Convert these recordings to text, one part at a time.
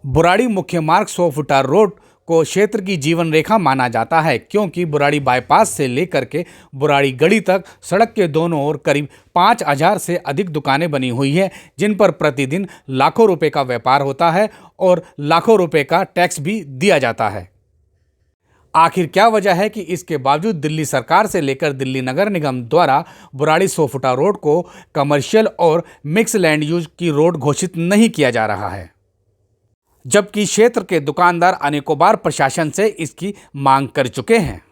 बुराड़ी मुख्य मार्ग 100 फुटा रोड को क्षेत्र की जीवन रेखा माना जाता है, क्योंकि बुराड़ी बाईपास से लेकर के बुराड़ी गढ़ी तक सड़क के दोनों ओर करीब 5,000 से अधिक दुकानें बनी हुई हैं, जिन पर प्रतिदिन लाखों रुपए का व्यापार होता है और लाखों रुपए का टैक्स भी दिया जाता है। आखिर क्या वजह है कि इसके बावजूद दिल्ली सरकार से लेकर दिल्ली नगर निगम द्वारा बुराड़ी 100 फुटा रोड को कमर्शियल और मिक्स लैंड यूज की रोड घोषित नहीं किया जा रहा है, जबकि क्षेत्र के दुकानदार अनेकों बार प्रशासन से इसकी मांग कर चुके हैं।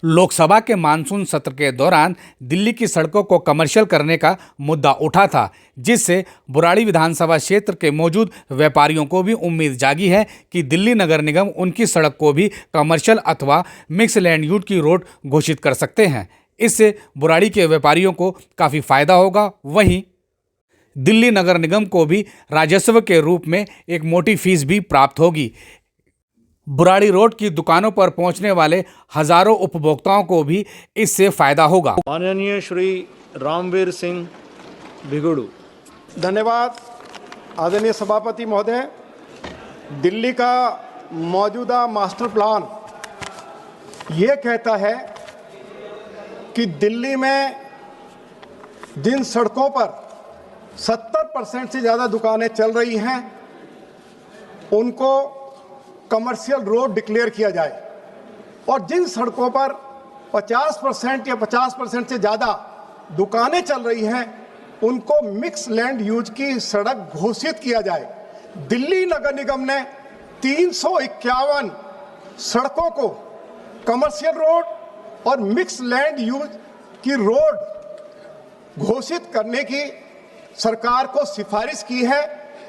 लोकसभा के मानसून सत्र के दौरान दिल्ली की सड़कों को कमर्शियल करने का मुद्दा उठा था, जिससे बुराड़ी विधानसभा क्षेत्र के मौजूद व्यापारियों को भी उम्मीद जागी है कि दिल्ली नगर निगम उनकी सड़क को भी कमर्शियल अथवा मिक्स लैंड यूज की रोड घोषित कर सकते हैं। इससे बुराड़ी के व्यापारियों को काफ़ी फायदा होगा, वहीं दिल्ली नगर निगम को भी राजस्व के रूप में एक मोटी फीस भी प्राप्त होगी। बुराड़ी रोड की दुकानों पर पहुंचने वाले हजारों उपभोक्ताओं को भी इससे फायदा होगा। माननीय श्री रामवीर सिंह भिगुड़ू। धन्यवाद आदरणीय सभापति महोदय। दिल्ली का मौजूदा मास्टर प्लान ये कहता है कि दिल्ली में जिन सड़कों पर 70% से ज़्यादा दुकानें चल रही हैं उनको कमर्शियल रोड डिक्लेयर किया जाए, और जिन सड़कों पर 50% या 50% से ज़्यादा दुकानें चल रही हैं उनको मिक्स लैंड यूज की सड़क घोषित किया जाए। दिल्ली नगर निगम ने 351 सड़कों को कमर्शियल रोड और मिक्स लैंड यूज की रोड घोषित करने की सरकार को सिफारिश की है।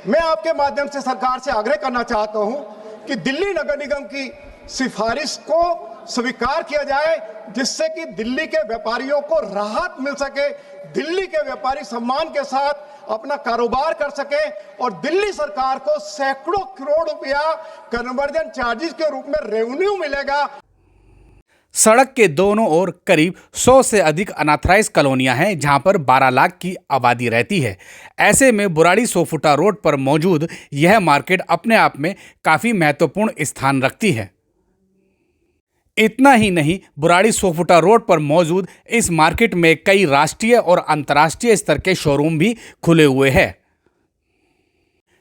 मैं आपके माध्यम से सरकार से आग्रह करना चाहता हूं कि दिल्ली नगर निगम की सिफारिश को स्वीकार किया जाए, जिससे कि दिल्ली के व्यापारियों को राहत मिल सके, दिल्ली के व्यापारी सम्मान के साथ अपना कारोबार कर सके और दिल्ली सरकार को सैकड़ों करोड़ रुपया कन्वर्जन चार्जेस के रूप में रेवेन्यू मिलेगा। सड़क के दोनों ओर करीब 100 से अधिक अनऑथराइज्ड कॉलोनियां हैं, जहां पर 12 लाख की आबादी रहती है। ऐसे में बुराड़ी 100 फुटा रोड पर मौजूद यह मार्केट अपने आप में काफ़ी महत्वपूर्ण स्थान रखती है। इतना ही नहीं, बुराड़ी 100 फुटा रोड पर मौजूद इस मार्केट में कई राष्ट्रीय और अंतर्राष्ट्रीय स्तर के शोरूम भी खुले हुए हैं,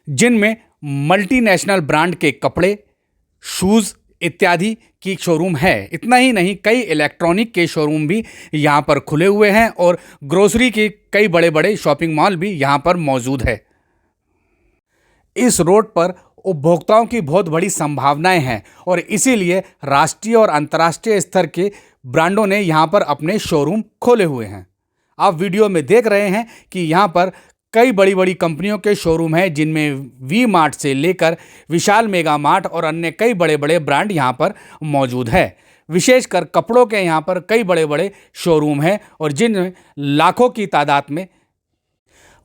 जिनमें मल्टीनेशनल ब्रांड के कपड़े, शूज़ इत्यादि की शोरूम है। इतना ही नहीं, कई इलेक्ट्रॉनिक के शोरूम भी यहाँ पर खुले हुए हैं और ग्रोसरी के कई बड़े बड़े शॉपिंग मॉल भी यहाँ पर मौजूद है। इस रोड पर उपभोक्ताओं की बहुत बड़ी संभावनाएं हैं और इसीलिए राष्ट्रीय और अंतर्राष्ट्रीय स्तर के ब्रांडों ने यहाँ पर अपने शोरूम खोले हुए हैं। आप वीडियो में देख रहे हैं कि यहाँ पर कई बड़ी बड़ी कंपनियों के शोरूम हैं, जिनमें वी मार्ट से लेकर विशाल मेगा मार्ट और अन्य कई बड़े बड़े ब्रांड यहाँ पर मौजूद है। विशेषकर कपड़ों के यहाँ पर कई बड़े बड़े शोरूम हैं और जिनमें लाखों की तादाद में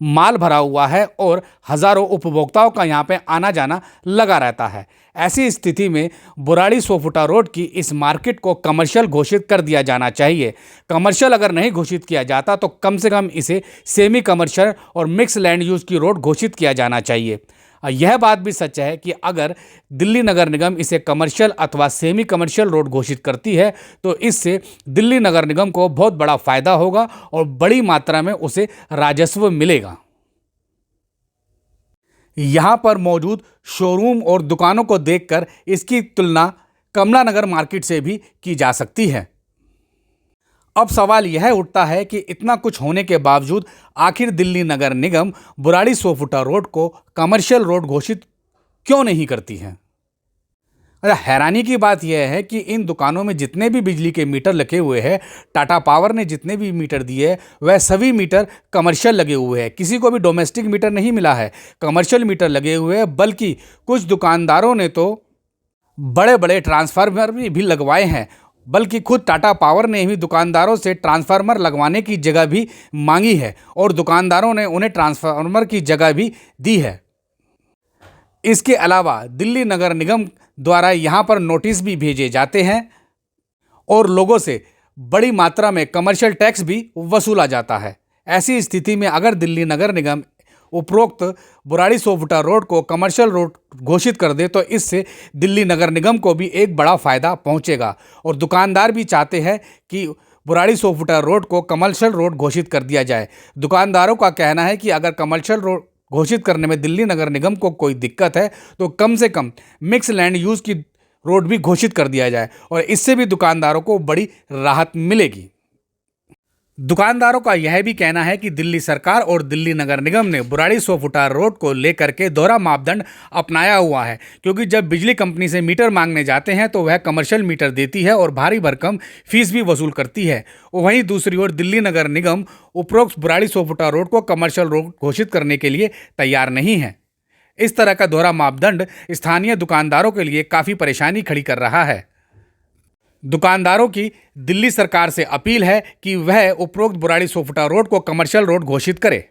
माल भरा हुआ है और हज़ारों उपभोक्ताओं का यहाँ पे आना जाना लगा रहता है। ऐसी स्थिति में बुराड़ी 100 फुटा रोड की इस मार्केट को कमर्शियल घोषित कर दिया जाना चाहिए। कमर्शियल अगर नहीं घोषित किया जाता तो कम से कम इसे सेमी कमर्शियल और मिक्स लैंड यूज़ की रोड घोषित किया जाना चाहिए। यह बात भी सच है कि अगर दिल्ली नगर निगम इसे कमर्शियल अथवा सेमी कमर्शियल रोड घोषित करती है तो इससे दिल्ली नगर निगम को बहुत बड़ा फ़ायदा होगा और बड़ी मात्रा में उसे राजस्व मिलेगा। यहाँ पर मौजूद शोरूम और दुकानों को देखकर इसकी तुलना कमला नगर मार्केट से भी की जा सकती है। अब सवाल यह उठता है कि इतना कुछ होने के बावजूद आखिर दिल्ली नगर निगम बुराड़ी 100 फुटा रोड को कमर्शियल रोड घोषित क्यों नहीं करती है। हैरानी की बात यह है कि इन दुकानों में जितने भी बिजली के मीटर लगे हुए हैं, टाटा पावर ने जितने भी मीटर दिए वह सभी मीटर कमर्शियल लगे हुए हैं। किसी को भी डोमेस्टिक मीटर नहीं मिला है, कमर्शियल मीटर लगे हुए हैं। बल्कि कुछ दुकानदारों ने तो बड़े बड़े ट्रांसफार्मर भी लगवाए हैं, बल्कि खुद टाटा पावर ने भी दुकानदारों से ट्रांसफार्मर लगवाने की जगह भी मांगी है और दुकानदारों ने उन्हें ट्रांसफार्मर की जगह भी दी है। इसके अलावा दिल्ली नगर निगम द्वारा यहाँ पर नोटिस भी भेजे जाते हैं और लोगों से बड़ी मात्रा में कमर्शियल टैक्स भी वसूला जाता है। ऐसी स्थिति में अगर दिल्ली नगर निगम उपरोक्त बुराड़ी सोफुटा रोड को कमर्शियल रोड घोषित कर दे तो इससे दिल्ली नगर निगम को भी एक बड़ा फायदा पहुंचेगा और दुकानदार भी चाहते हैं कि बुराड़ी सोफुटा रोड को कमर्शियल रोड घोषित कर दिया जाए। दुकानदारों का कहना है कि अगर कमर्शियल रोड घोषित करने में दिल्ली नगर निगम को कोई दिक्कत है तो कम से कम मिक्स लैंड यूज़ की रोड भी घोषित कर दिया जाए और इससे भी दुकानदारों को बड़ी राहत मिलेगी। दुकानदारों का यह भी कहना है कि दिल्ली सरकार और दिल्ली नगर निगम ने बुराड़ी सोफुटा रोड को लेकर के दोहरा मापदंड अपनाया हुआ है, क्योंकि जब बिजली कंपनी से मीटर मांगने जाते हैं तो वह कमर्शियल मीटर देती है और भारी भरकम फीस भी वसूल करती है। वहीं दूसरी ओर दिल्ली नगर निगम उपरोक्त बुराड़ी सोफुटा रोड को कमर्शियल रोड घोषित करने के लिए तैयार नहीं है। इस तरह का दोहरा मापदंड स्थानीय दुकानदारों के लिए काफ़ी परेशानी खड़ी कर रहा है। दुकानदारों की दिल्ली सरकार से अपील है कि वह उपरोक्त बुराड़ी सोफुटा रोड को कमर्शियल रोड घोषित करे।